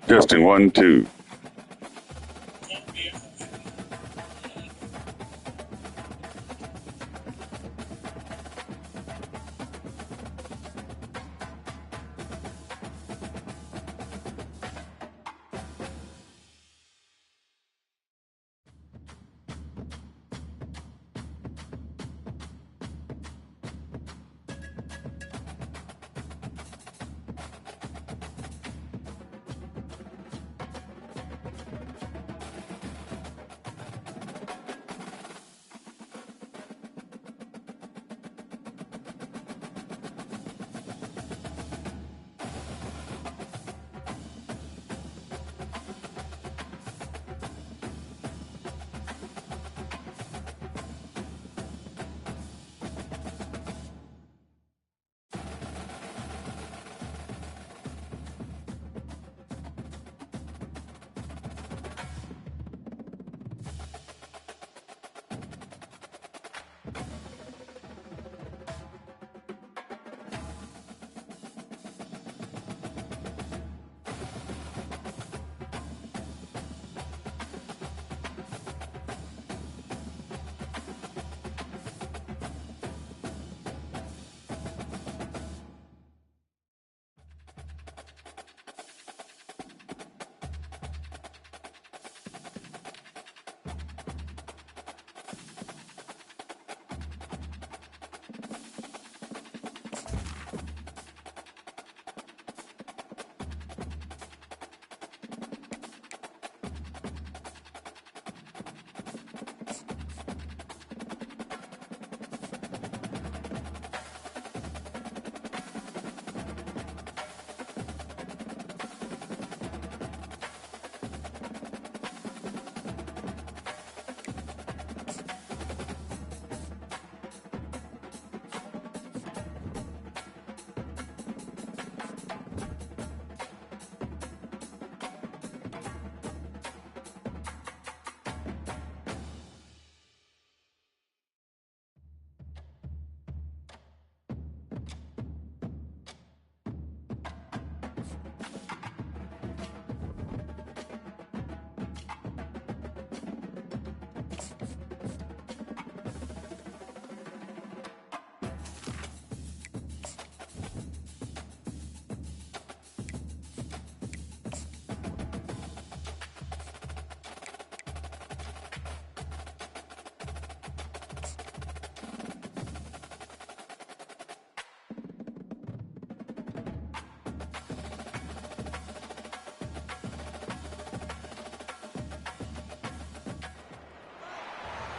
Testing 1, 2.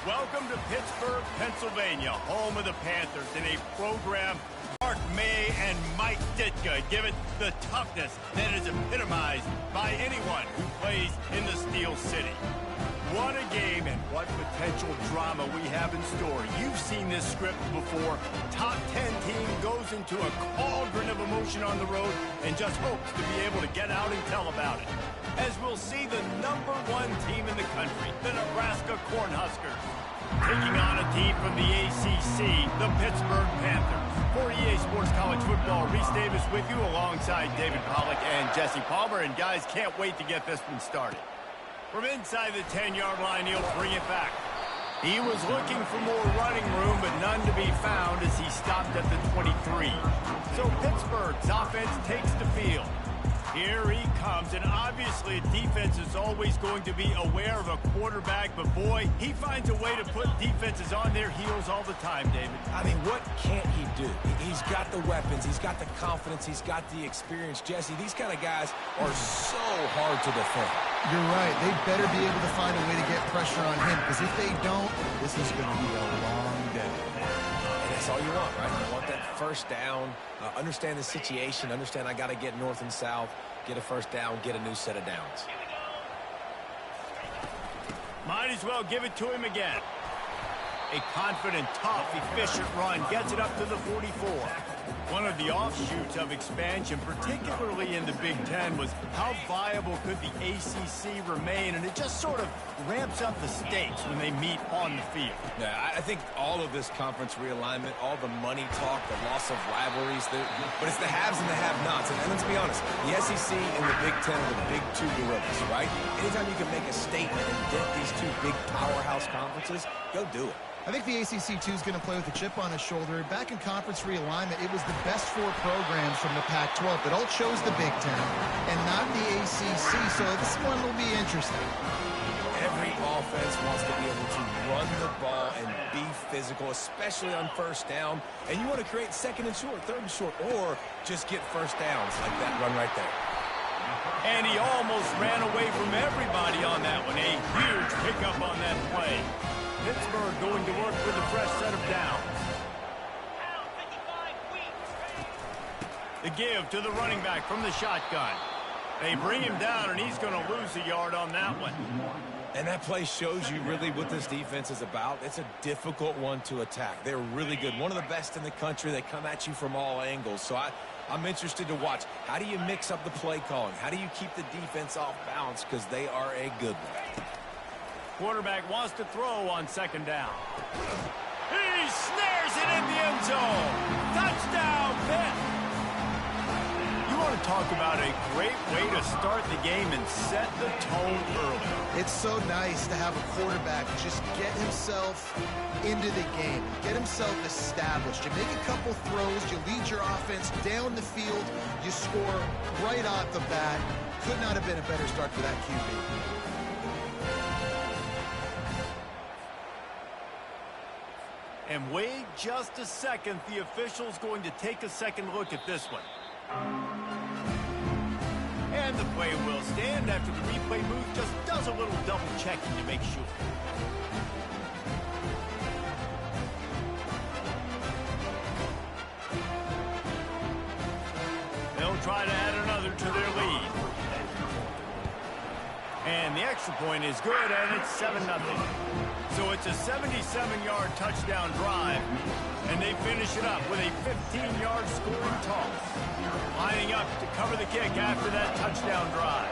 Welcome to Pittsburgh, Pennsylvania, home of the Panthers, in a program Mark May and Mike Ditka give it the toughness that is epitomized by anyone who plays in the Steel City. What a game and what potential drama we have in store. You've seen this script before. Top 10 team goes into a cauldron of emotion on the road and just hopes to be able to get out and tell about it. As we'll see the #1 team in the country, the Nebraska Cornhuskers, taking on a team from the ACC, the Pittsburgh Panthers. For EA Sports College Football, Reese Davis with you alongside David Pollack and Jesse Palmer. And guys, can't wait to get this one started. From inside the 10-yard line, he'll bring it back. He was looking for more running room, but none to be found as he stopped at the 23. So Pittsburgh's offense takes the field. Here he comes, and obviously defense is always going to be aware of a quarterback, but boy, he finds a way to put defenses on their heels all the time, David. I mean, what can't he do? He's got the weapons, he's got the confidence, he's got the experience. Jesse, these kind of guys are so hard to defend. You're right. They better be able to find a way to get pressure on him, because if they don't, this is going to be a long day. And that's all you want, right? You want that first down, understand the situation, understand I got to get north and south, get a first down, get a new set of downs. Might as well give it to him again. A confident, tough, efficient run gets it up to the 44. One of the offshoots of expansion, particularly in the Big Ten, was how viable could the ACC remain, and it just sort of ramps up the stakes when they meet on the field. Yeah, I think all of this conference realignment, all the money talk, the loss of rivalries, but it's the haves and the have-nots. And let's be honest, the SEC and the Big Ten are the big two gorillas, right? Anytime you can make a statement and dent these two big powerhouse conferences, go do it. I think the ACC, too, is going to play with a chip on his shoulder. Back in conference realignment, it was the best 4 programs from the Pac-12 that all chose the Big Ten and not the ACC, so this one will be interesting. Every offense wants to be able to run the ball and be physical, especially on first down. And you want to create second and short, third and short, or just get first downs like that run right there. And he almost ran away from everybody on that one. A huge pickup on that play. Pittsburgh going to work with a fresh set of downs. The give to the running back from the shotgun. They bring him down, and he's going to lose a yard on that one. And that play shows you really what this defense is about. It's a difficult one to attack. They're really good. One of the best in the country. They come at you from all angles. So I'm interested to watch. How do you mix up the play calling? How do you keep the defense off balance? Because they are a good one. Quarterback wants to throw on second down. He snares it in the end zone. Touchdown, Pitt. You want to talk about a great way to start the game and set the tone early. It's so nice to have a quarterback just get himself into the game, get himself established. You make a couple throws, you lead your offense down the field, you score right off the bat. Could not have been a better start for that QB. And wait just a second. The official's going to take a second look at this one. And the play will stand after the replay move just does a little double checking to make sure. They'll try to add another to their lead. And the extra point is good, and it's 7-0. So it's a 77-yard touchdown drive, and they finish it up with a 15-yard scoring toss. Lining up to cover the kick after that touchdown drive.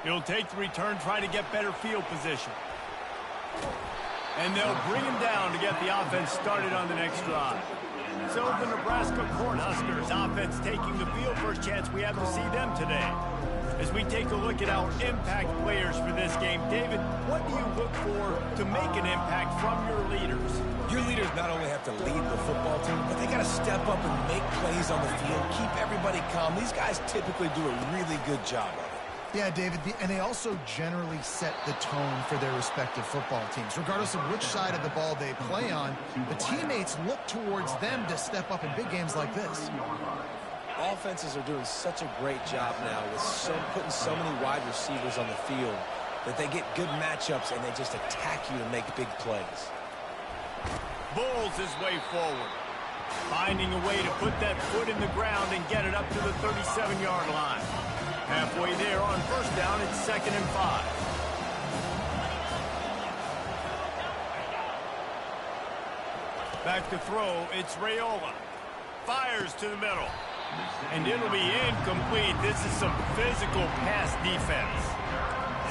He'll take the return, try to get better field position. And they'll bring him down to get the offense started on the next drive. So the Nebraska Cornhuskers offense taking the field. First chance we have to see them today. As we take a look at our impact players for this game, David, what do you look for to make an impact from your leaders? Your leaders not only have to lead the football team, but they got to step up and make plays on the field, keep everybody calm. These guys typically do a really good job of it. Yeah, David, and they also generally set the tone for their respective football teams. Regardless of which side of the ball they play on, the teammates look towards them to step up in big games like this. Offenses are doing such a great job now with putting so many wide receivers on the field that they get good matchups and they just attack you to make big plays. Bulls his way forward, finding a way to put that foot in the ground and get it up to the 37-yard line. Halfway there on first down, it's 2nd and 5. Back to throw, it's Raiola. Fires to the middle. And it'll be incomplete. This is some physical pass defense.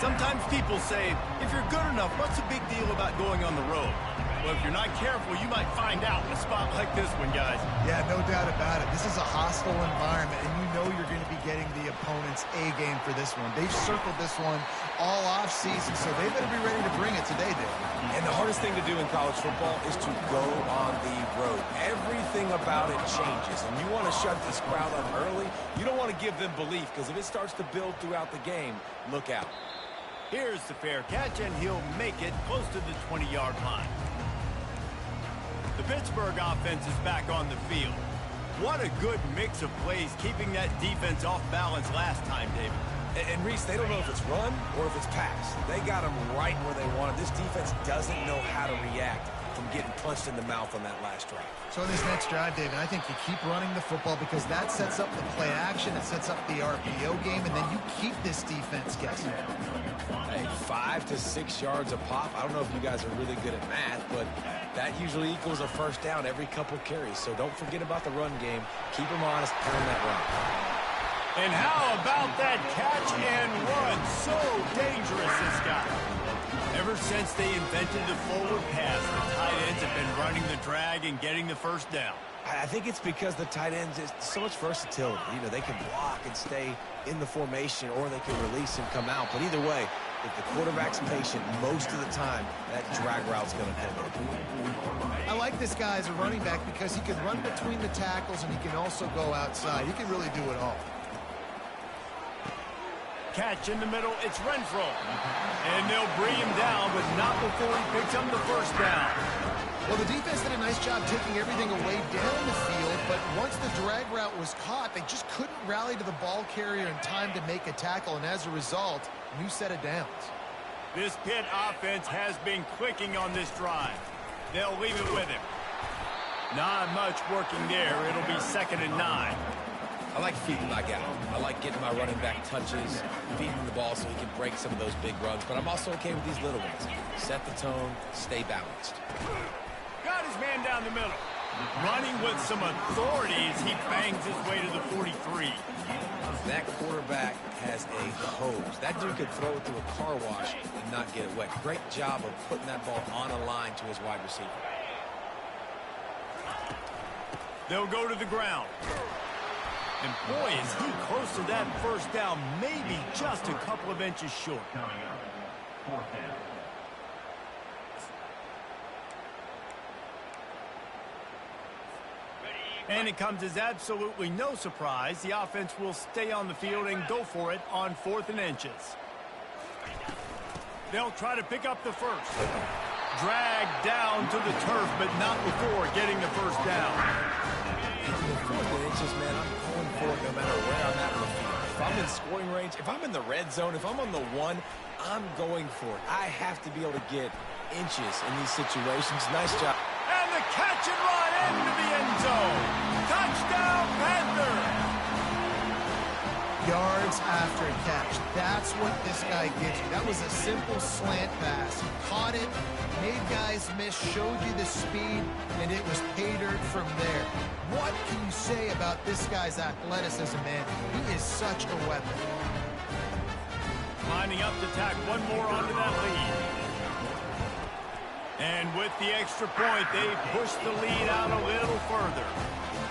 Sometimes people say, if you're good enough, what's the big deal about going on the road? Well, if you're not careful, you might find out in a spot like this one, guys. Yeah, no doubt about it. This is a hostile environment, and you know you're going to be getting the opponent's A-game for this one. They've circled this one all off-season, so they better be ready to bring it today, Dave. And the hardest thing to do in college football is to go on the road. Everything about it changes, and you want to shut this crowd up early. You don't want to give them belief, because if it starts to build throughout the game, look out. Here's the fair catch, and he'll make it close to the 20-yard line. The Pittsburgh offense is back on the field. What a good mix of plays, keeping that defense off balance last time, David. And Reese, they don't know if it's run or if it's pass. They got them right where they want it. This defense doesn't know how to react to from getting punched in the mouth on that last drive. So in this next drive, David, I think you keep running the football because that sets up the play action, it sets up the RPO game, and then you keep this defense guessing. Hey, 5 to 6 yards a pop. I don't know if you guys are really good at math, but that usually equals a first down every couple carries. So don't forget about the run game. Keep them honest, pound that run. And how about that catch and run? So dangerous, this guy. Ever since they invented the forward pass, the tight ends have been running the drag and getting the first down. I think it's because the tight ends is so much versatility. You know, they can block and stay in the formation, or they can release and come out. But either way, if the quarterback's patient, most of the time, that drag route's going to come in. I like this guy as a running back because he can run between the tackles and he can also go outside. He can really do it all. Catch in the middle, it's Renfro. And they'll bring him down, but not before he picks up the first down. Well, the defense did a nice job taking everything away down the field, but once the drag route was caught, they just couldn't rally to the ball carrier in time to make a tackle, and as a result, new set of downs. This Pitt offense has been clicking on this drive. They'll leave it with him. Not much working there. It'll be 2nd and 9. I like feeding my guy. I like getting my running back touches, feeding the ball so he can break some of those big runs, but I'm also okay with these little ones. Set the tone, stay balanced. Got his man down the middle. Running with some authority as he bangs his way to the 43. That quarterback has a hose. That dude could throw it through a car wash and not get it wet. Great job of putting that ball on a line to his wide receiver. They'll go to the ground. And boy, is he close to that first down, maybe just a couple of inches short. And it comes as absolutely no surprise. The offense will stay on the field and go for it on 4th and inches. They'll try to pick up the first. Dragged down to the turf, but not before getting the first down. 4th and inches, man, I'm going for it no matter where I'm at in the field. If I'm in scoring range, if I'm in the red zone, if I'm on the 1, I'm going for it. I have to be able to get inches in these situations. Nice job. And the catch and run into the end zone. Touchdown, Panthers! Yards after a catch. That's what this guy gives you. That was a simple slant pass. Caught it, made guys miss, showed you the speed, and it was pay dirt from there. What can you say about this guy's athleticism, man? He is such a weapon. Lining up to tack one more onto that lead. And with the extra point, they push the lead out a little further.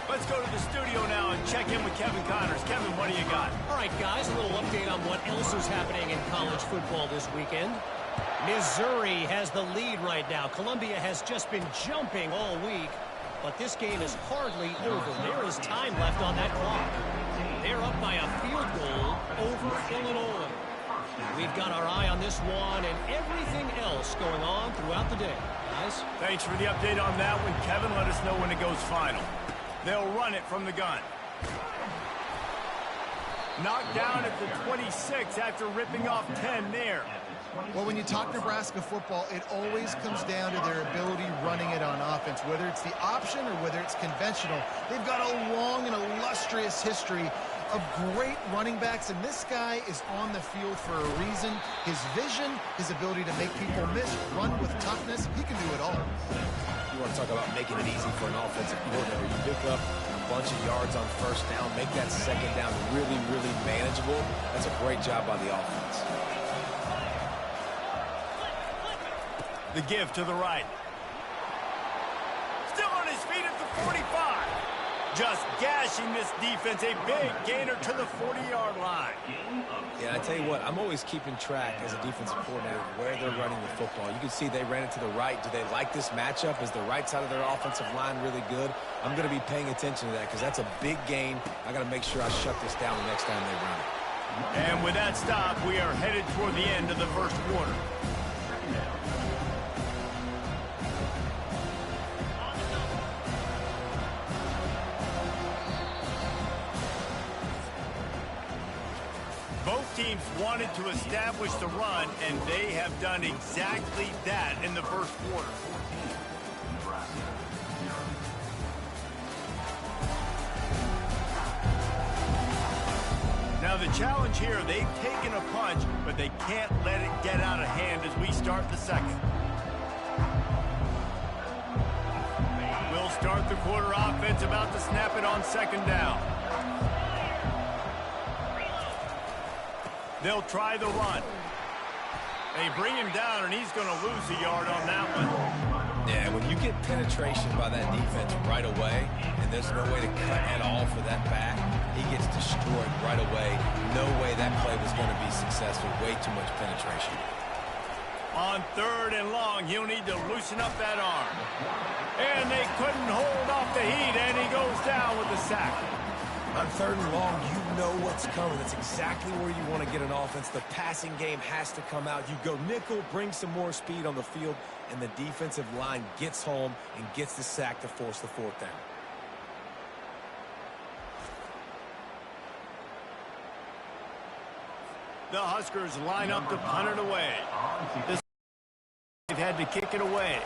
Let's go to the studio now and check in with Kevin Connors. Kevin, what do you got? All right, guys, a little update on what else is happening in college football this weekend. Missouri has the lead right now. Columbia has just been jumping all week, but this game is hardly over. There is time left on that clock. They're up by a field goal over Illinois. We've got our eye on this one and everything else going on throughout the day. Guys? Thanks for the update on that one, Kevin. Let us know when it goes final. They'll run it from the gun. Knocked down at the 26 after ripping off 10 there. Well, when you talk Nebraska football, it always comes down to their ability running it on offense. Whether it's the option or whether it's conventional, they've got a long and illustrious history of great running backs, and this guy is on the field for a reason. His vision, his ability to make people miss, run with toughness, he can do it all. You want to talk about making it easy for an offensive coordinator. You pick up a bunch of yards on first down, make that second down really, really manageable. That's a great job by the offense. The give to the right. Still on his feet at the 45. Just gashing this defense, a big gainer to the 40-yard line. Yeah, I tell you what, I'm always keeping track as a defensive coordinator where they're running the football. You can see they ran it to the right. Do they like this matchup? Is the right side of their offensive line really good? I'm going to be paying attention to that because that's a big gain. I got to make sure I shut this down the next time they run it. And with that stop, we are headed toward the end of the first quarter. Both teams wanted to establish the run, and they have done exactly that in the first quarter. the challenge here, they've taken a punch, but they can't let it get out of hand as we start the second. We'll start the quarter offense, about to snap it on second down. They'll try the run. They bring him down, and he's going to lose a yard on that one. Yeah, when you get penetration by that defense right away, and there's no way to cut at all for that back, he gets destroyed right away. No way that play was going to be successful. Way too much penetration. On third and long, he'll need to loosen up that arm. And they couldn't hold off the heat, and he goes down with the sack. On third and long, you know what's coming. That's exactly where you want to get an offense. The passing game has to come out. You go nickel, bring some more speed on the field, and the defensive line gets home and gets the sack to force the fourth down. The Huskers line up to punt it away. They've had to kick it away.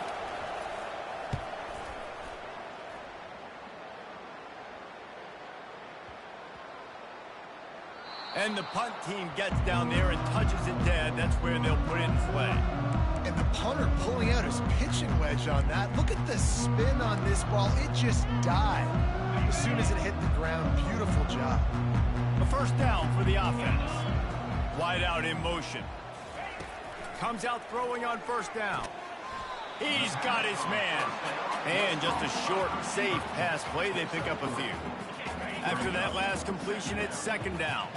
And the punt team gets down there and touches it dead. That's where they'll put it in play. And the punter pulling out his pitching wedge on that. Look at the spin on this ball. It just died as soon as it hit the ground. Beautiful job. A first down for the offense. Wide out in motion. Comes out throwing on first down. He's got his man. And just a short, safe pass play. They pick up a few. After that last completion, it's second down.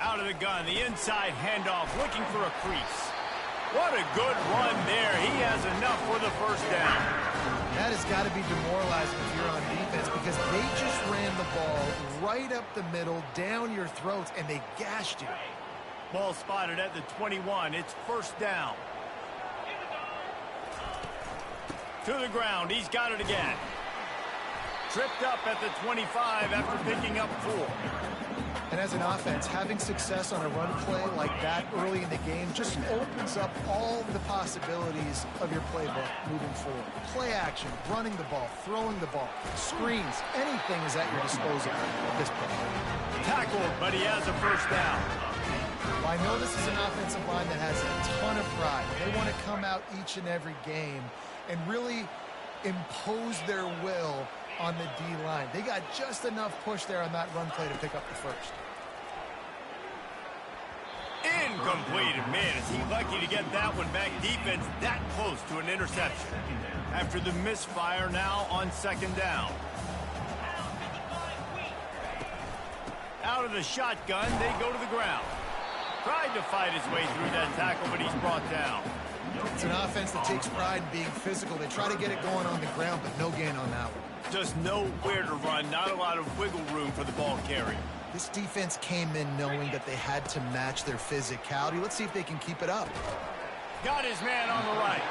Out of the gun, the inside handoff, looking for a crease. What a good run there. He has enough for the first down. That has got to be demoralizing if you're on defense, because they just ran the ball right up the middle, down your throats, and they gashed you. Ball spotted at the 21. It's first down. To the ground. He's got it again. Tripped up at the 25 after picking up 4. And as an offense, having success on a run play like that early in the game just opens up all the possibilities of your playbook moving forward. Play action, running the ball, throwing the ball, screens, anything is at your disposal at this point. Tackled, but he has a first down. Well, I know this is an offensive line that has a ton of pride. They want to come out each and every game and really impose their will on the D-line. They got just enough push there on that run play to pick up the first. Incomplete. Man, is he lucky to get that one back. Defense that close to an interception. After the misfire, now on second down. Out of the shotgun, they go to the ground. Tried to fight his way through that tackle, but he's brought down. It's an offense that takes pride in being physical. They try to get it going on the ground, but no gain on that one. Just nowhere to run, not a lot of wiggle room for the ball carrier. This defense came in knowing that they had to match their physicality. Let's see if they can keep it up. Got his man on the right.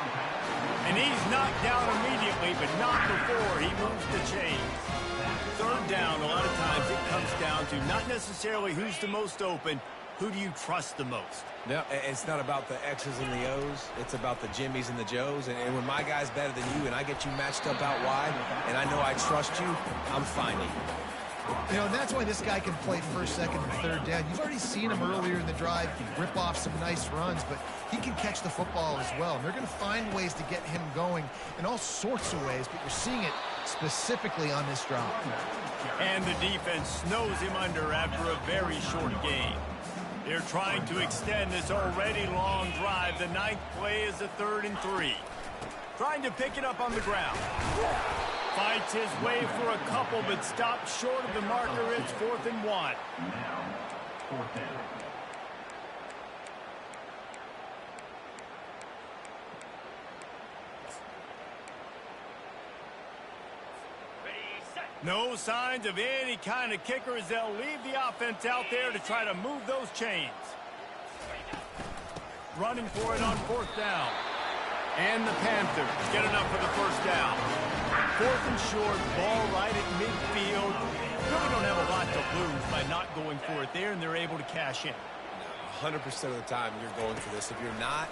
And he's knocked down immediately, but not before he moves the chains. Third down, a lot of times it comes down to not necessarily who's the most open, who do you trust the most? No, it's not about the X's and the O's. It's about the Jimmys and the Joes. And when my guy's better than you and I get you matched up out wide and I know I trust you, I'm finding you. You know, and that's why this guy can play first, second, and third down. You've already seen him earlier in the drive rip off some nice runs, but he can catch the football as well. And they're going to find ways to get him going in all sorts of ways, but you're seeing it specifically on this drive. And the defense snows him under after a very short game. They're trying to extend this already long drive. The ninth play is a 3rd and 3. Trying to pick it up on the ground. Fights his way for a couple, but stops short of the marker. It's 4th and 1. No signs of any kind of kicker as they'll leave the offense out there to try to move those chains. Running for it on 4th down. And the Panthers get enough for the first down. 4th and short, ball right at midfield. Really don't have a lot to lose by not going for it there, and they're able to cash in. 100% of the time you're going for this. If you're not,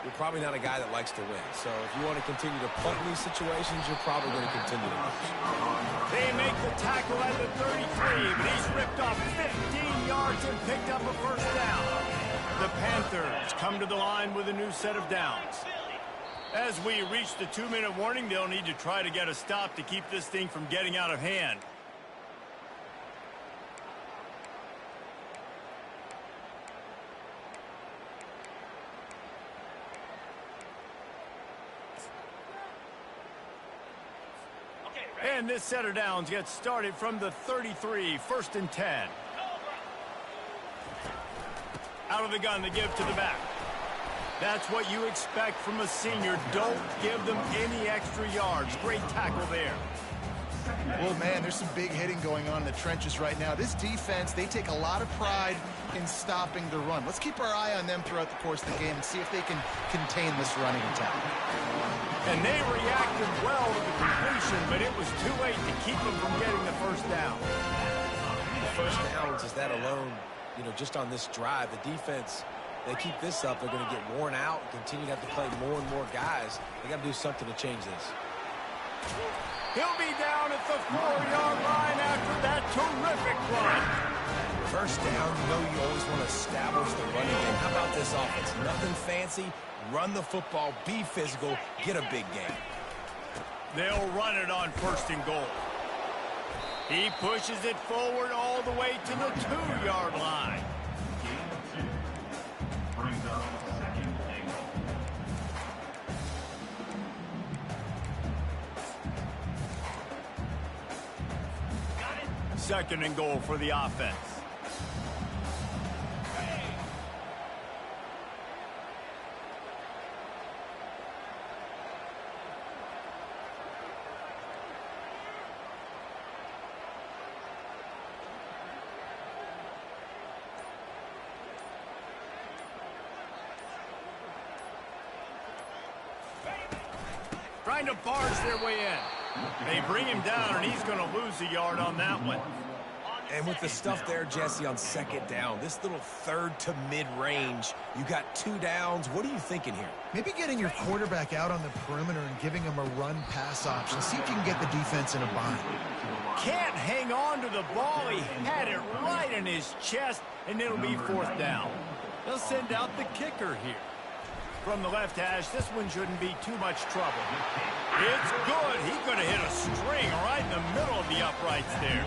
you're probably not a guy that likes to win. So if you want to continue to punt in these situations, you're probably going to continue to lose. They make the tackle at the 33, but he's ripped off 15 yards and picked up a first down. The Panthers come to the line with a new set of downs. As we reach the 2-minute warning, they'll need to try to get a stop to keep this thing from getting out of hand. And this set of downs gets started from the 33, 1st and 10. Out of the gun, they give to the back. That's what you expect from a senior. Don't give them any extra yards. Great tackle there. Well, man, there's some big hitting going on in the trenches right now. This defense, they take a lot of pride in stopping the run. Let's keep our eye on them throughout the course of the game and see if they can contain this running attack. And they reacted well to the completion, but it was too late to keep them from getting the first down. The first downs is that alone, you know, just on this drive, the defense, they keep this up, they're going to get worn out, continue to have to play more and more guys. They got to do something to change this. He'll be down at the 4-yard line after that terrific run. First down, you know you always want to establish the running game. How about this offense? Nothing fancy. Run the football, be physical, get a big game. They'll run it on 1st and goal. He pushes it forward all the way to the 2-yard line. Second and goal for the offense. Trying to barge their way in. They bring him down, and he's going to lose a yard on that one. And with the stuff there, Jesse, on 2nd down, this little 3rd to mid-range, you got 2 downs. What are you thinking here? Maybe getting your quarterback out on the perimeter and giving him a run-pass option. See if you can get the defense in a bind. Can't hang on to the ball. He had it right in his chest, and it'll be 4th down. They'll send out the kicker here. From the left hash, this one shouldn't be too much trouble. It's good. He's going to hit a string right in the middle of the uprights there.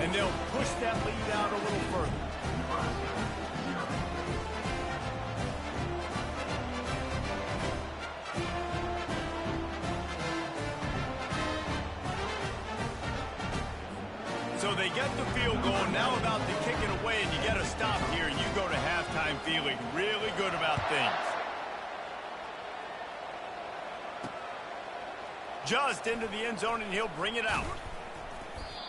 And they'll push that lead out a little further. So they get the field goal. Now about to kick it away, and you get a stop here. You go to halftime feeling really good about things. Just into the end zone, and he'll bring it out.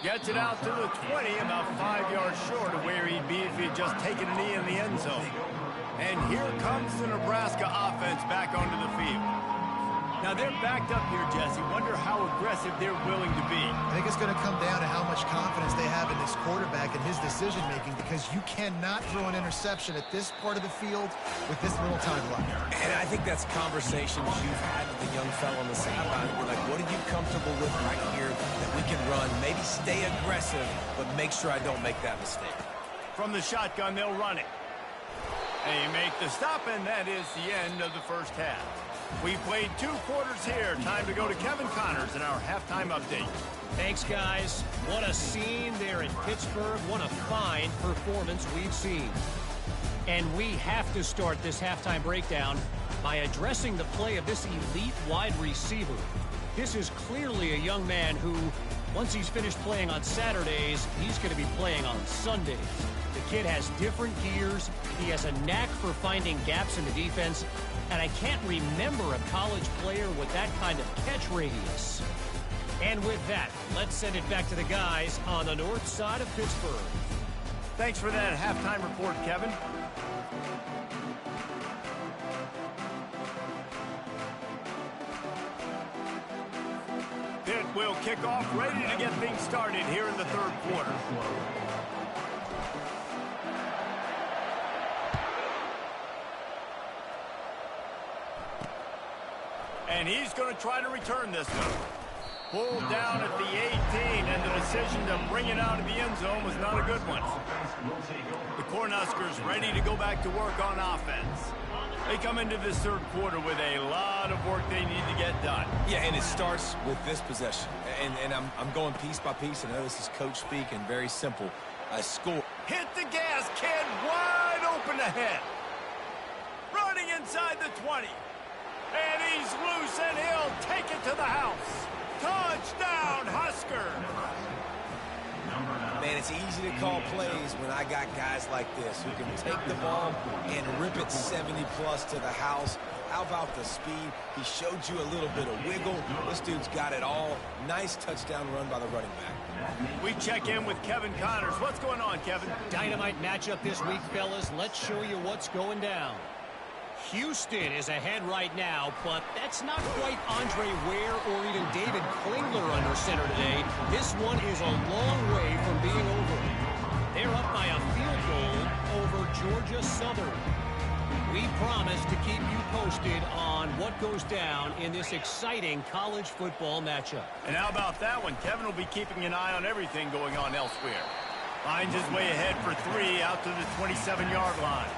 Gets it out to the 20, about 5 yards short of where he'd be if he had just taken a knee in the end zone. And here comes the Nebraska offense back onto the field. Now they're backed up here, Jesse. Wonder how aggressive they're willing to be. I think it's going to come down to how much confidence they have in this quarterback and his decision-making, because you cannot throw an interception at this part of the field with this little time left. And I think that's conversations you've had with the young fellow on the sideline. You're like, what are you comfortable with right here that we can run? Maybe stay aggressive, but make sure I don't make that mistake. From the shotgun, they'll run it. They make the stop, and that is the end of the first half. We played 2 quarters here. Time to go to Kevin Connors in our halftime update. Thanks, guys. What a scene there in Pittsburgh. What a fine performance we've seen. And we have to start this halftime breakdown by addressing the play of this elite wide receiver. This is clearly a young man who, once he's finished playing on Saturdays, he's going to be playing on Sundays. The kid has different gears. He has a knack for finding gaps in the defense. And I can't remember a college player with that kind of catch radius. And with that, let's send it back to the guys on the north side of Pittsburgh. Thanks for that halftime report, Kevin. Pitt will kick off, ready to get things started here in the 3rd quarter. And he's going to try to return this one. Pulled down at the 18, and the decision to bring it out of the end zone was not a good one. The Cornhuskers ready to go back to work on offense. They come into this third quarter with a lot of work they need to get done. Yeah, and it starts with this possession. And I'm going piece by piece. I know this is coach speak and very simple. Score. Hit the gas, kid. Wide open ahead. Running inside the 20. And he's loose, and he'll take it to the house. Touchdown, Husker! Man, it's easy to call plays when I got guys like this who can take the ball and rip it 70-plus to the house. How about the speed? He showed you a little bit of wiggle. This dude's got it all. Nice touchdown run by the running back. We check in with Kevin Connors. What's going on, Kevin? Dynamite matchup this week, fellas. Let's show you what's going down. Houston is ahead right now, but that's not quite Andre Ware or even David Klingler under center today. This one is a long way from being over. They're up by a field goal over Georgia Southern. We promise to keep you posted on what goes down in this exciting college football matchup. And how about that one? Kevin will be keeping an eye on everything going on elsewhere. Finds his way ahead for 3 out to the 27-yard line.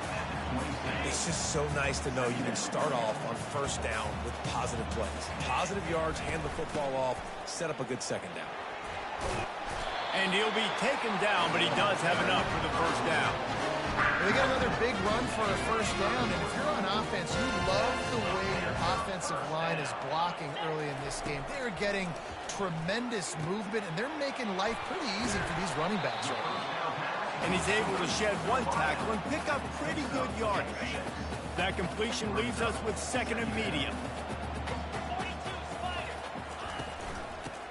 It's just so nice to know you can start off on first down with positive plays. Positive yards, hand the football off, set up a good second down. And he'll be taken down, but he does have enough for the first down. They got another big run for a first down, and if you're on offense, you love the way your offensive line is blocking early in this game. They're getting tremendous movement, and they're making life pretty easy for these running backs right now. And he's able to shed 1 tackle and pick up pretty good yardage. That completion leaves us with 2nd and medium.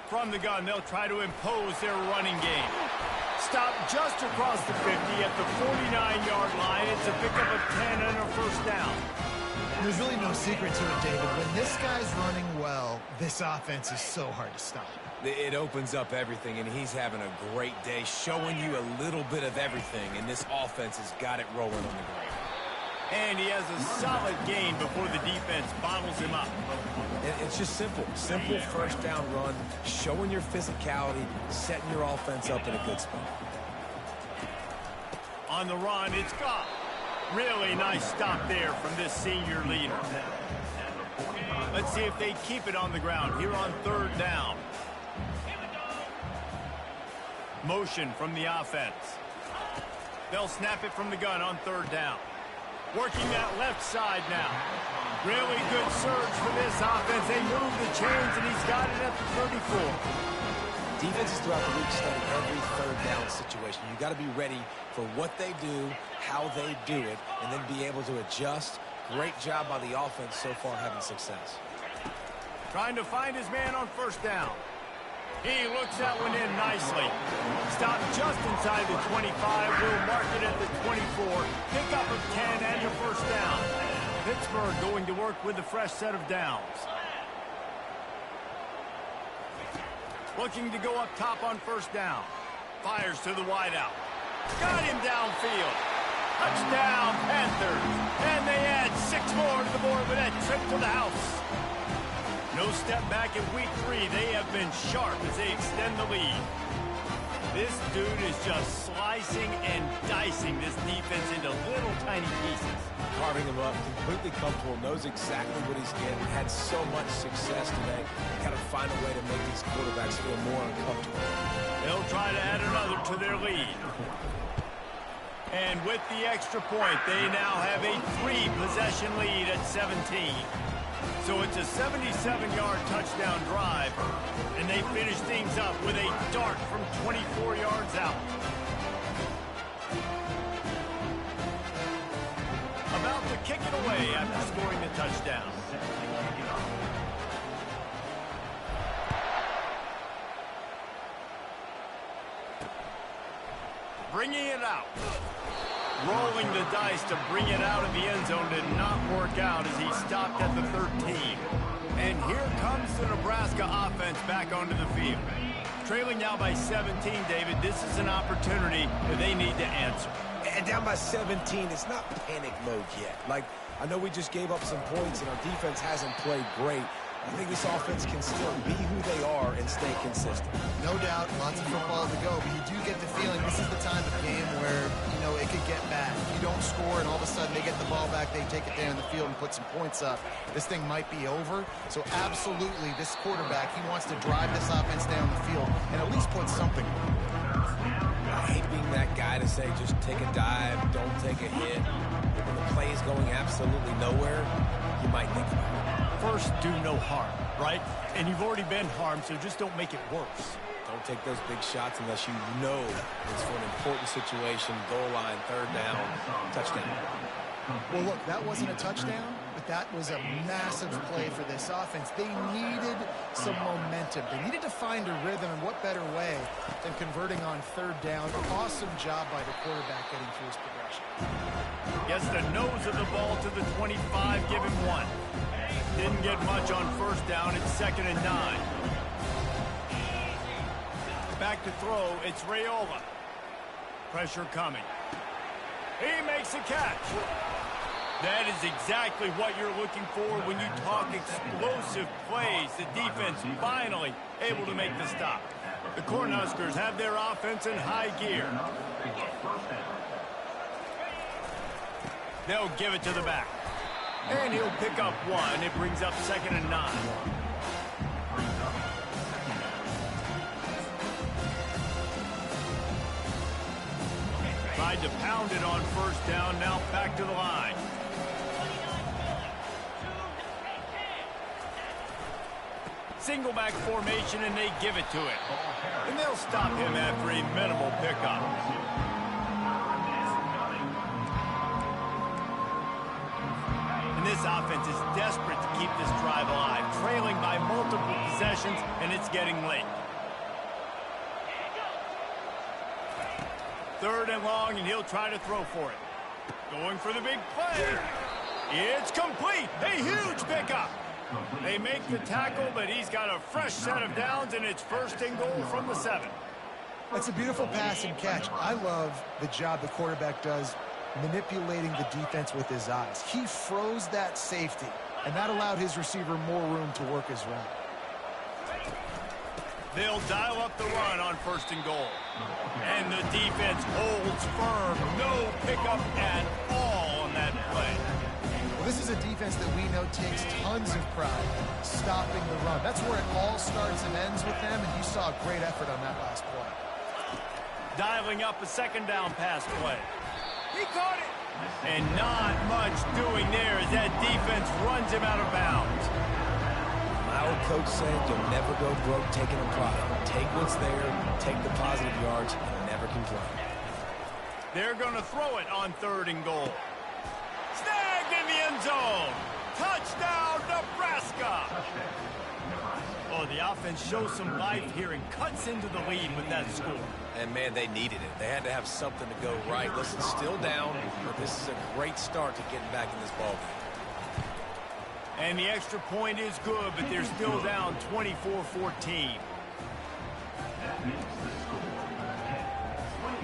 From the gun, they'll try to impose their running game. Stop just across the 50 at the 49-yard line. It's a pickup of 10 and a first down. There's really no secret to it, David. When this guy's running well, this offense is so hard to stop. It opens up everything, and he's having a great day, showing you a little bit of everything, and this offense has got it rolling on the ground. And he has a solid gain before the defense bottles him up. It's just simple. Simple first down run, showing your physicality, setting your offense up in a good spot. On the run, it's gone. Really nice stop there from this senior leader. Let's see if they keep it on the ground here on 3rd down. Motion from the offense. They'll snap it from the gun on 3rd down. Working that left side now. Really good surge for this offense. They move the chains, and he's got it at the 34. Defenses throughout the week study every 3rd down situation. You got to be ready for what they do, how they do it, and then be able to adjust. Great job by the offense so far having success. Trying to find his man on 1st down. He looks that one in nicely. Stop just inside the 25. We'll mark it at the 24. Pick up of 10 and a first down. Pittsburgh going to work with a fresh set of downs. Looking to go up top on 1st down. Fires to the wideout. Got him downfield. Touchdown, Panthers. And they add 6 more to the board with that trip to the house. No step back in week 3. They have been sharp as they extend the lead. This dude is just slicing and dicing this defense into little tiny pieces. Carving him up, completely comfortable, knows exactly what he's getting, had so much success today. Got to find a way to make these quarterbacks feel more uncomfortable. They'll try to add another to their lead. And with the extra point, they now have a 3-possession lead at 17. So it's a 77-yard touchdown drive, and they finish things up with a dart from 24 yards out. About to kick it away after scoring the touchdown. Bringing it out. Rolling the dice to bring it out of the end zone did not work out as he stopped at the 13. And here comes the Nebraska offense back onto the field. Trailing now by 17, David, this is an opportunity that they need to answer. And down by 17, it's not panic mode yet. Like, I know we just gave up some points and our defense hasn't played great, I think this offense can still be who they are and stay consistent. No doubt, lots of football to go, but you do get the feeling this is the time of game where, you know, it could get bad. If you don't score and all of a sudden they get the ball back, they take it down the field and put some points up, this thing might be over. So absolutely, this quarterback, he wants to drive this offense down the field and at least put something on. I hate being that guy to say just take a dive, don't take a hit. When the play is going absolutely nowhere, you might think about it. First, do no harm, right? And you've already been harmed, so just don't make it worse. Don't take those big shots unless you know it's for an important situation, goal line, third down, touchdown. Well, look, that wasn't a touchdown, but that was a massive play for this offense. They needed some momentum. They needed to find a rhythm, and what better way than converting on third down. Awesome job by the quarterback getting through his progression. Gets the nose of the ball to the 25, give him 1. Didn't get much on first down. It's 2nd and 9. Back to throw. It's Raiola. Pressure coming. He makes a catch. That is exactly what you're looking for when you talk explosive plays. The defense finally able to make the stop. The Cornhuskers have their offense in high gear. They'll give it to the back. And he'll pick up 1. It brings up 2nd and 9. Tried to pound it on first down. Now back to the line. Single back formation, and they give it to him. And they'll stop him after a minimal pickup. This offense is desperate to keep this drive alive, trailing by multiple possessions, and it's getting late. 3rd and long, and he'll try to throw for it. Going for the big play. It's complete. A huge pickup. They make the tackle, but he's got a fresh set of downs, and it's 1st and goal from the 7. That's a beautiful pass and catch. I love the job the quarterback does manipulating the defense with his eyes. He froze that safety, and that allowed his receiver more room to work his route. They'll dial up the run on 1st and goal. And the defense holds firm. No pickup at all on that play. Well, this is a defense that we know takes tons of pride stopping the run. That's where it all starts and ends with them, and you saw a great effort on that last play. Dialing up a 2nd down pass play. He caught it. And not much doing there as that defense runs him out of bounds. My old coach said you'll never go broke taking a profit. Take what's there, take the positive yards, and never complain. They're going to throw it on 3rd and goal. Snagged in the end zone. Touchdown, Nebraska. Oh, the offense shows some life here and cuts into the lead with that score. And, man, they needed it. They had to have something to go right. Listen, still down, but this is a great start to getting back in this ballgame. And the extra point is good, but they're still down 24-14.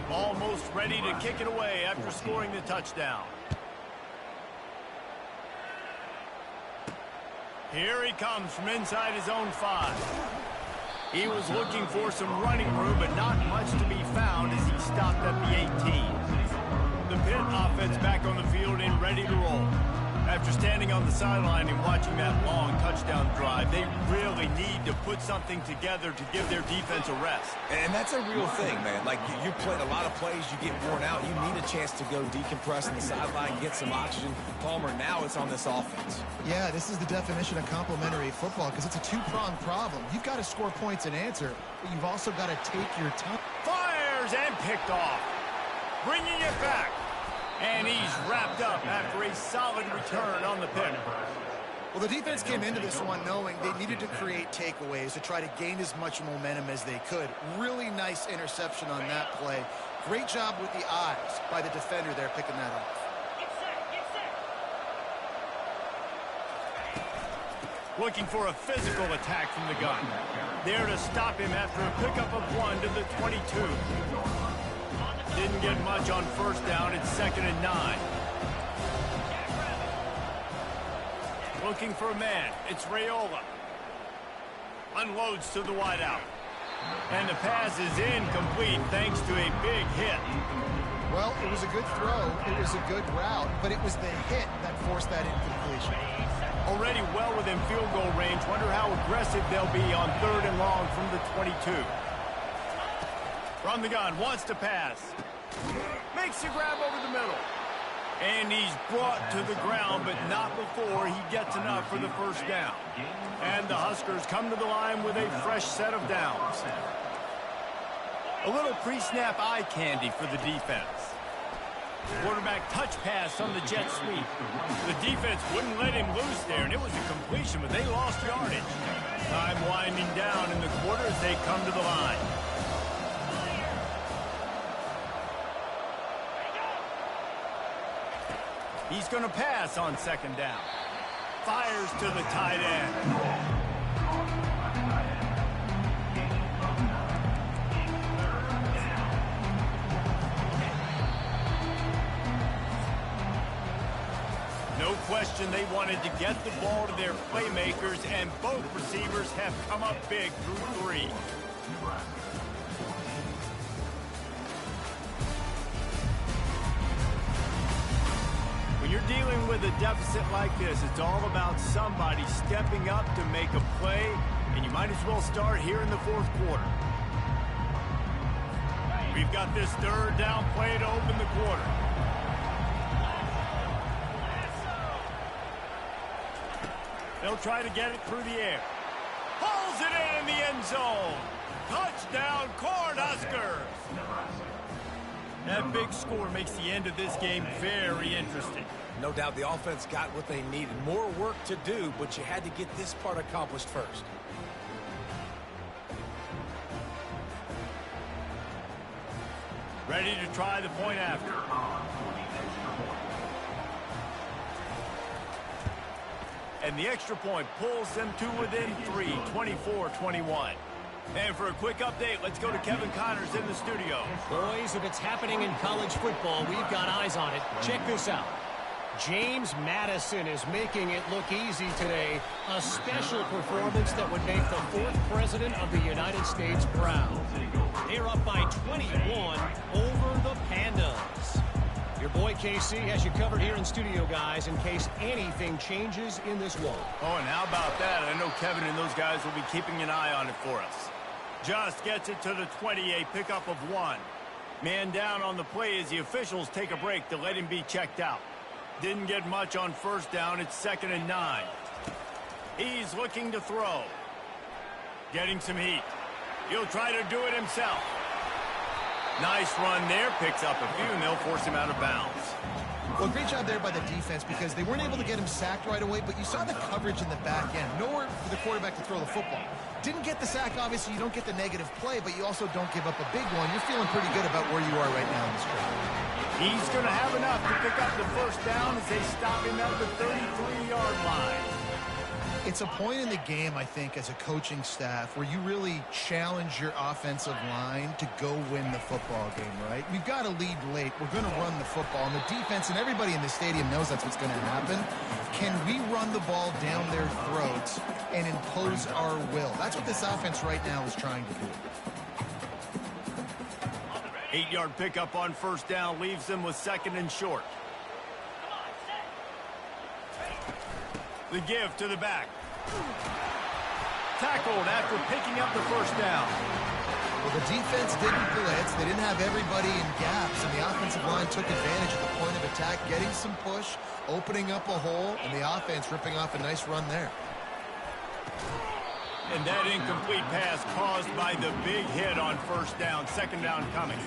Almost ready to kick it away after scoring the touchdown. Here he comes from inside his own 5. He was looking for some running room, but not much to be found as he stopped at the 18. The Pitt offense back on the field and ready to roll. After standing on the sideline and watching that long touchdown drive, they really need to put something together to give their defense a rest. And that's a real thing, man. Like, you played a lot of plays, you get worn out. You need a chance to go decompress on the sideline, get some oxygen. Palmer, now it's on this offense. Yeah, this is the definition of complementary football because it's a two-pronged problem. You've got to score points and answer, but you've also got to take your time. Fires and picked off. Bringing it back. And he's wrapped up after a solid return on the pick. Well, the defense came into this one knowing they needed to create takeaways to try to gain as much momentum as they could. Really nice interception on that play. Great job with the eyes by the defender there picking that off. Looking for a physical attack from the gun. There to stop him after a pickup of 1 to the 22. Didn't get much on first down. It's 2nd and 9. Looking for a man. It's Raiola. Unloads to the wideout. And the pass is incomplete thanks to a big hit. Well, it was a good throw. It was a good route, but it was the hit that forced that incompletion. Already well within field goal range. Wonder how aggressive they'll be on 3rd and long from the 22. From the gun, wants to pass. Makes the grab over the middle. And he's brought to the ground, but not before he gets enough for the first down. And the Huskers come to the line with a fresh set of downs. A little pre-snap eye candy for the defense. Quarterback touch pass on the jet sweep. The defense wouldn't let him loose there, and it was a completion, but they lost yardage. Time winding down in the quarter as they come to the line. He's going to pass on 2nd down. Fires to the tight end. No question they wanted to get the ball to their playmakers, and both receivers have come up big through 3. When you're dealing with a deficit like this, it's all about somebody stepping up to make a play, and you might as well start here in the 4th quarter. We've got this 3rd down play to open the quarter. They'll try to get it through the air. Pulls it in the end zone. Touchdown, Cornhuskers! That big score makes the end of this game very interesting. No doubt the offense got what they needed. More work to do, but you had to get this part accomplished first. Ready to try the point after. And the extra point pulls them to within 3, 24-21. And for a quick update, let's go to Kevin Connors in the studio. Boys, if it's happening in college football, we've got eyes on it. Check this out. James Madison is making it look easy today. A special performance that would make the 4th president of the United States proud. They're up by 21 over the Pandas. Your boy KC has you covered here in studio, guys, in case anything changes in this one. Oh, and how about that? I know Kevin and those guys will be keeping an eye on it for us. Just gets it to the 28, pickup of 1. Man down on the play as the officials take a break to let him be checked out. Didn't get much on 1st down. It's 2nd and 9. He's looking to throw. Getting some heat. He'll try to do it himself. Nice run there. Picks up a few, and they'll force him out of bounds. Well, great job there by the defense because they weren't able to get him sacked right away, but you saw the coverage in the back end. Nowhere for the quarterback to throw the football. Didn't get the sack, obviously. You don't get the negative play, but you also don't give up a big one. You're feeling pretty good about where you are right now in this drive. He's going to have enough to pick up the 1st down as they stop him at the 33-yard line. It's a point in the game, I think, as a coaching staff where you really challenge your offensive line to go win the football game, right? We've got to lead late. We're going to run the football. And the defense and everybody in the stadium knows that's what's going to happen. Can we run the ball down their throats and impose our will? That's what this offense right now is trying to do. 8-yard pickup on 1st down leaves them with 2nd and short. The give to the back. Tackled after picking up the 1st down. Well, the defense didn't blitz. They didn't have everybody in gaps, and the offensive line took advantage at the point of attack, getting some push, opening up a hole, and the offense ripping off a nice run there. And that incomplete pass caused by the big hit on 1st down. 2nd down coming.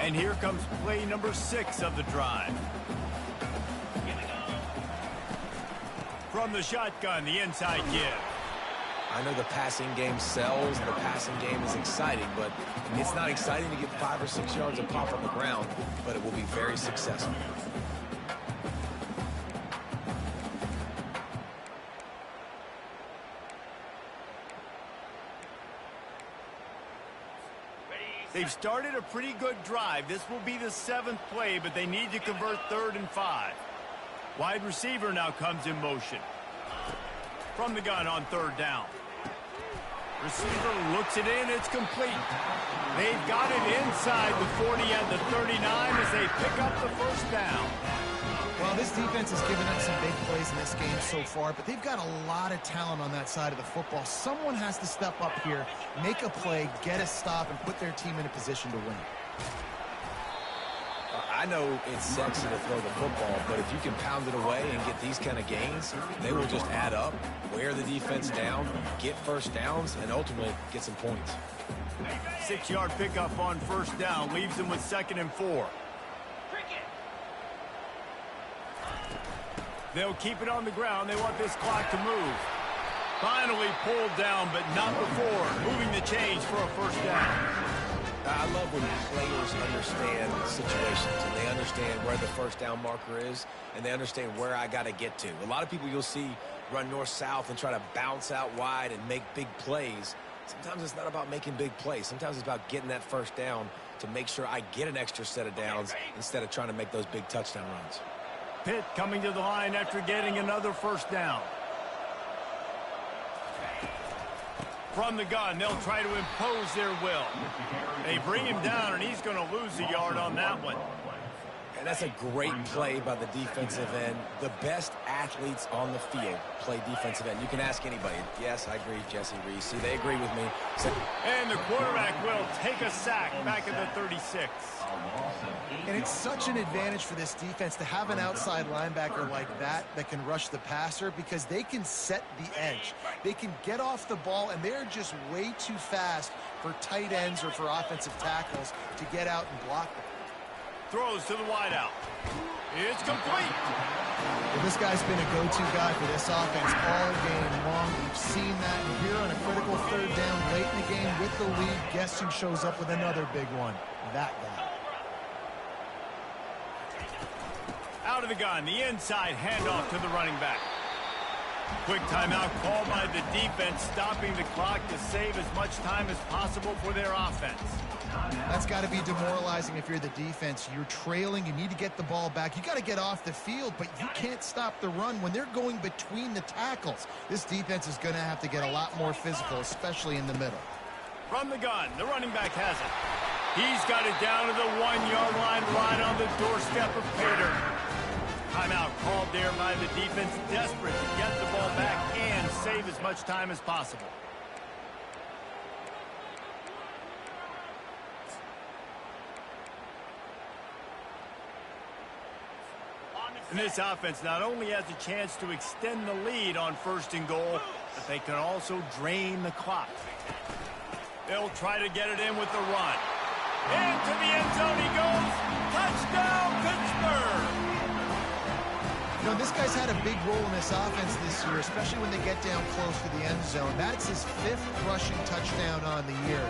And here comes play number 6 of the drive. From the shotgun, the inside give. I know the passing game sells, the passing game is exciting, but it's not exciting to get 5 or 6 yards of pop on the ground, but it will be very successful. They've started a pretty good drive. This will be the 7th play, but they need to convert 3rd and 5. Wide receiver now comes in motion. From the gun on 3rd down. Receiver looks it in. It's complete. They've got it inside the 40 and the 39 as they pick up the 1st down. Well, this defense has given up some big plays in this game so far, but they've got a lot of talent on that side of the football. Someone has to step up here, make a play, get a stop, and put their team in a position to win. I know it's sexy to throw the football, but if you can pound it away and get these kind of gains, they will just add up, wear the defense down, get 1st downs, and ultimately get some points. 6-yard pickup on 1st down leaves them with 2nd and 4. They'll keep it on the ground. They want this clock to move. Finally pulled down, but not before moving the chains for a 1st down. I love when players understand situations and they understand where the 1st down marker is and they understand where I got to get to. A lot of people you'll see run north-south and try to bounce out wide and make big plays. Sometimes it's not about making big plays. Sometimes it's about getting that 1st down to make sure I get an extra set of downs instead of trying to make those big touchdown runs. Pitt coming to the line after getting another 1st down. From the gun, they'll try to impose their will. They bring him down, and he's going to lose a yard on that one. And that's a great play by the defensive end. The best athletes on the field play defensive end. You can ask anybody. Yes, I agree, Jesse Reese. See, they agree with me. And the quarterback will take a sack back at the 36. And it's such an advantage for this defense to have an outside linebacker like that can rush the passer because they can set the edge. They can get off the ball, and they're just way too fast for tight ends or for offensive tackles to get out and block them. Throws to the wideout. It's complete. Well, this guy's been a go-to guy for this offense all game long. We've seen that, and here on a critical 3rd down late in the game with the lead, guess who shows up with another big one? That guy. Out of the gun, the inside handoff to the running back. Quick timeout called by the defense, stopping the clock to save as much time as possible for their offense. That's got to be demoralizing if you're the defense. You're trailing. You need to get the ball back. You got to get off the field, but you can't stop the run when they're going between the tackles. This defense is going to have to get a lot more physical, especially in the middle. From the gun, the running back has it. He's got it down to the 1-yard line right on the doorstep of Pater. Timeout called there by the defense, desperate to get the ball back and save as much time as possible. And this offense not only has a chance to extend the lead on 1st and goal, but they can also drain the clock. They'll try to get it in with the run. Into the end zone he goes. Touchdown, Pittsburgh! You know, this guy's had a big role in this offense this year, especially when they get down close to the end zone. That's his 5th rushing touchdown on the year.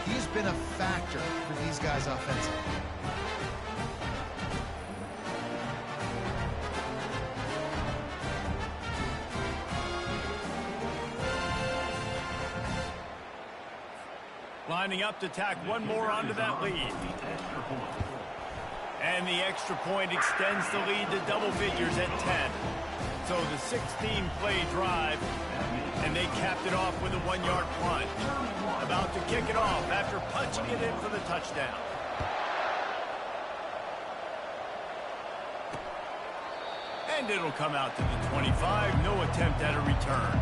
He's been a factor for these guys offensively. Lining up to tack one more onto that lead. And the extra point extends the lead to double figures at 10. So the 16-play drive, and they capped it off with a 1-yard punt. About to kick it off after punching it in for the touchdown. And it'll come out to the 25. No attempt at a return.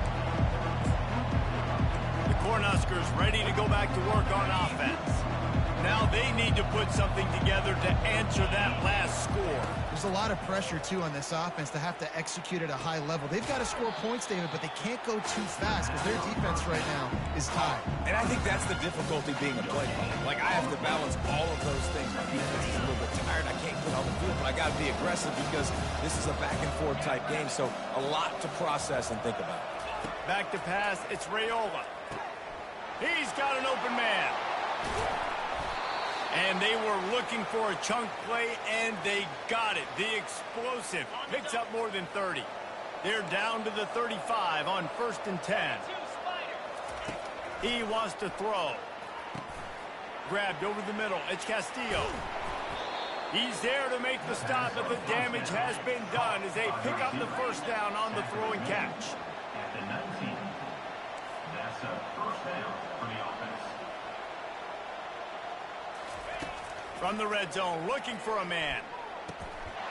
The Cornhuskers ready to go back to work on offense. Now they need to put something together to answer that last score. There's a lot of pressure, too, on this offense to have to execute at a high level. They've got to score points, David, but they can't go too fast because their defense right now is tied. And I think that's the difficulty being a play caller. Like, I have to balance all of those things. My defense is a little bit tired. I can't get on the field, but I got to be aggressive because this is a back-and-forth type game. So a lot to process and think about. Back to pass, it's Raiola. He's got an open man. And they were looking for a chunk play, and they got it. The explosive picks up more than 30. They're down to the 35 on 1st and 10. He wants to throw. Grabbed over the middle. It's Castillo. He's there to make the stop, but the damage has been done as they pick up the first down on the throwing catch. At the 19. That's a first down for the offense. From the red zone, looking for a man.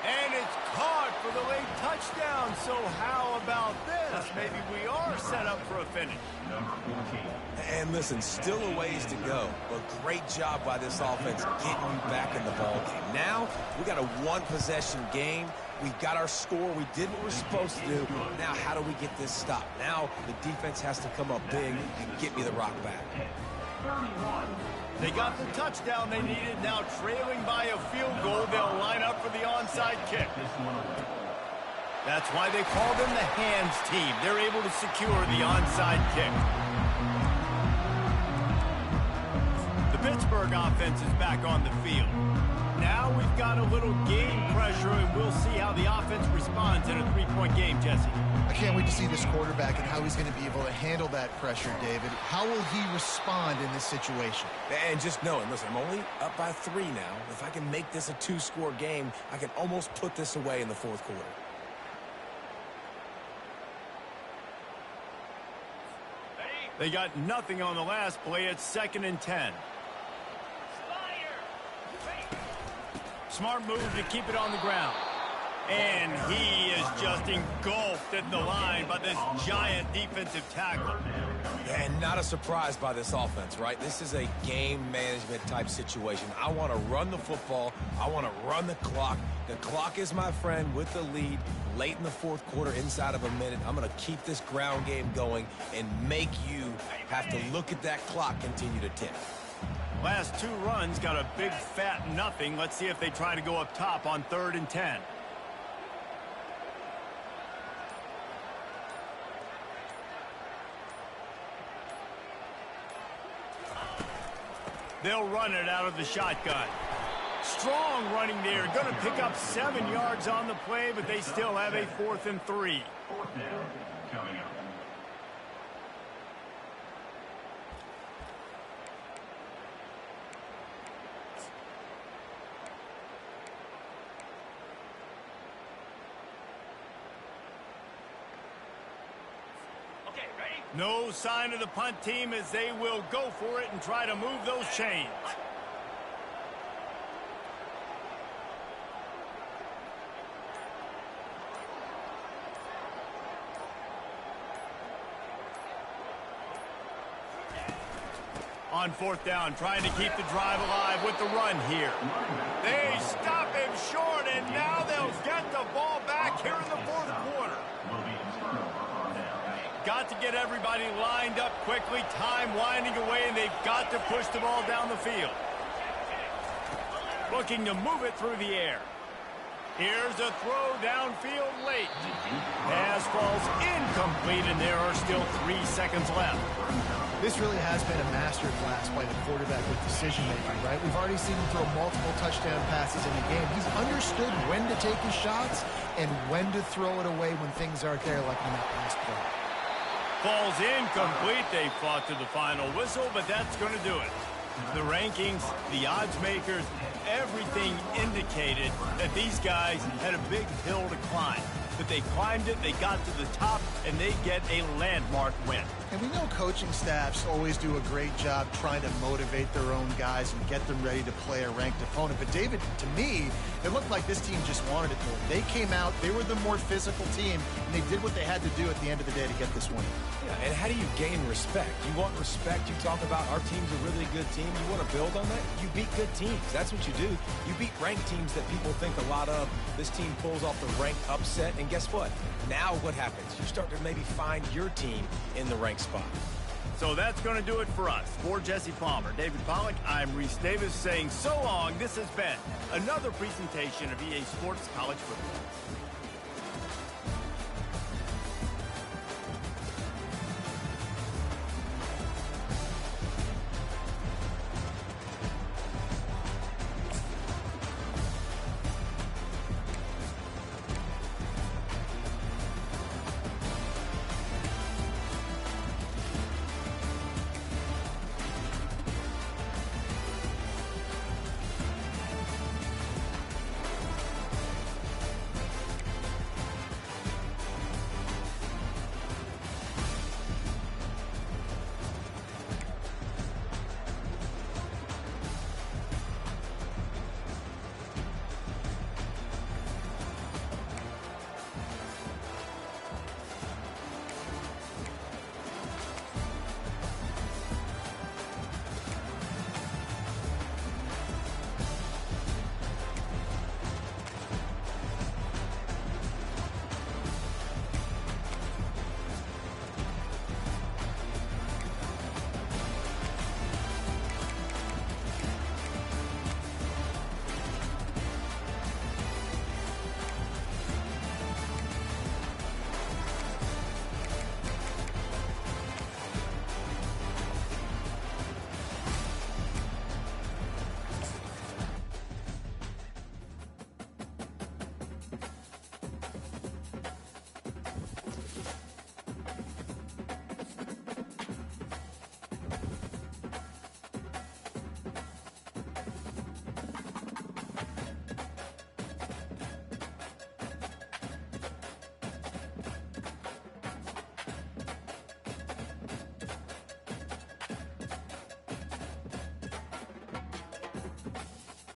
And it's caught for the late touchdown. So how about this? Maybe we are set up for a finish. Number 14. And listen, still a ways to go, but great job by this offense getting you back in the ball game. Now, we got a one-possession game. We got our score. We did what we're supposed to do. Now, how do we get this stopped? Now, the defense has to come up big and get me the rock back. 31. They got the touchdown they needed. Now trailing by a field goal, they'll line up for the onside kick. That's why they call them the hands team. They're able to secure the onside kick. The Pittsburgh offense is back on the field. Now we've got a little game pressure, and we'll see how the offense responds in a three-point game, Jesse. I can't wait to see this quarterback and how he's going to be able to handle that pressure, David. How will he respond in this situation? And just knowing, listen, I'm only up by 3 now. If I can make this a 2-score game, I can almost put this away in the fourth quarter. They got nothing on the last play. It's 2nd and 10. Smart move to keep it on the ground. And he is just engulfed at the line by this giant defensive tackle. And not a surprise by this offense, right? This is a game management type situation. I want to run the football. I want to run the clock. The clock is my friend with the lead late in the fourth quarter, inside of a minute. I'm going to keep this ground game going and make you have to look at that clock continue to tick. Last 2 runs got a big fat nothing. Let's see if they try to go up top on 3rd and 10. They'll run it out of the shotgun. Strong running there. Going to pick up 7 yards on the play, but they still have a 4th and 3. 4th down coming up. No sign of the punt team as they will go for it and try to move those chains. On 4th down, trying to keep the drive alive with the run here. They stop him short, and now they'll get the ball back here in the fourth quarter. Got to get everybody lined up quickly, time winding away, and they've got to push the ball down the field. Looking to move it through the air. Here's a throw downfield late. Pass falls incomplete, and there are still 3 seconds left. This really has been a master class by the quarterback with decision-making, right? We've already seen him throw multiple touchdown passes in a game. He's understood when to take his shots and when to throw it away when things aren't there, like in that last play. Falls incomplete. They fought to the final whistle, but that's going to do it. The rankings, the odds makers, everything indicated that these guys had a big hill to climb. But they climbed it, they got to the top, and they get a landmark win. And we know coaching staffs always do a great job trying to motivate their own guys and get them ready to play a ranked opponent. But, David, to me, it looked like this team just wanted it more. They came out, they were the more physical team, and they did what they had to do at the end of the day to get this win. Yeah, and how do you gain respect? You want respect, you talk about our team's a really good team. You want to build on that? You beat good teams. That's what you do. You beat ranked teams that people think a lot of. This team pulls off the ranked upset, and guess what? Now what happens? You start to maybe find your team in the ranked spot. So that's going to do it for us. For Jesse Palmer, David Pollack, I'm Reese Davis saying so long. This has been another presentation of EA Sports College Football.